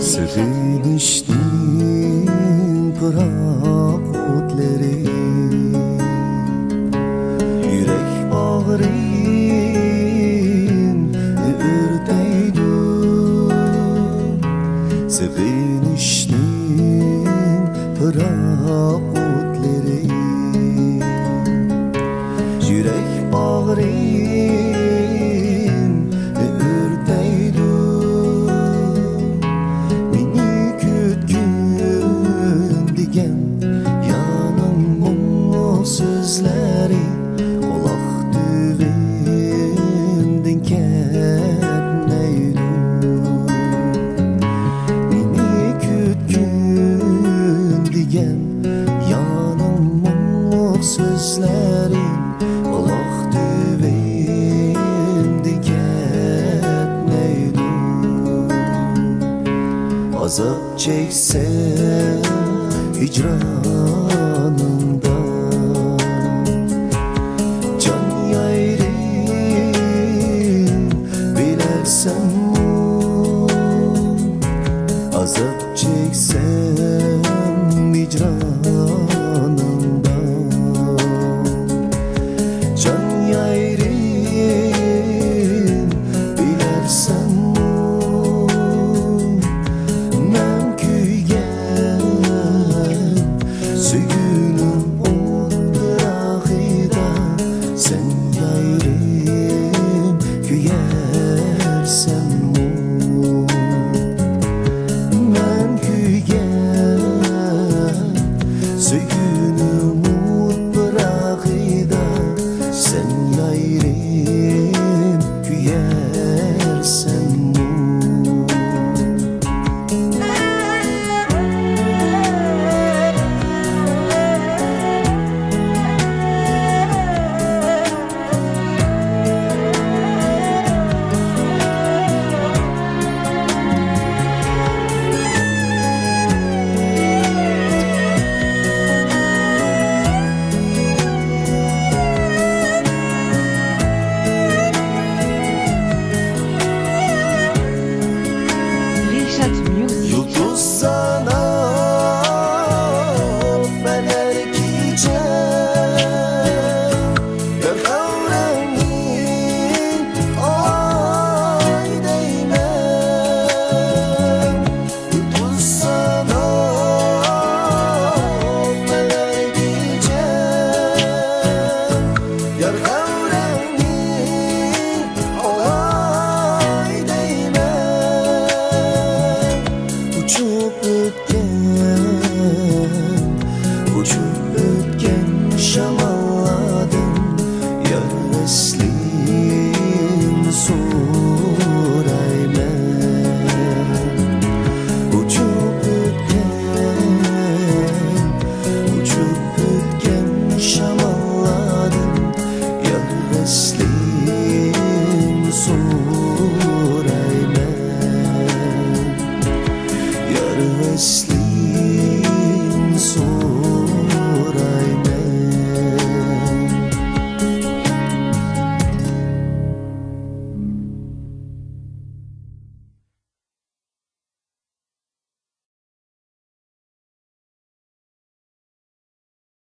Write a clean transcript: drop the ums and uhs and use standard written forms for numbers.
Seviniştin pırak otları, yürek bağrın ürteydi. Seviniştin pırak otları, yürek bağrın ürteydi. Sözleri kulak düğündün ketmeydi. Beni kütkün digen yanım mumluk sözleri kulak düğündün ketmeydi. Azap çeksem hicranında, azap çeksem hicranında, can yayrım bilersen mu? Men kuygen sögünüm oldırağıda, sen yayrım kuyersen mu? Sögünüm bırakıda, sen yayrım kuyersen mu? Yıldız sana ben her gece görevrenin ay değmem. Yıldız sana ben her gece görevrenin ay değmem. Uçup ötken şamalladım, yar eslin soraymen. Uçup ötken şamalladım, yar eslin soraymen. Yar eslin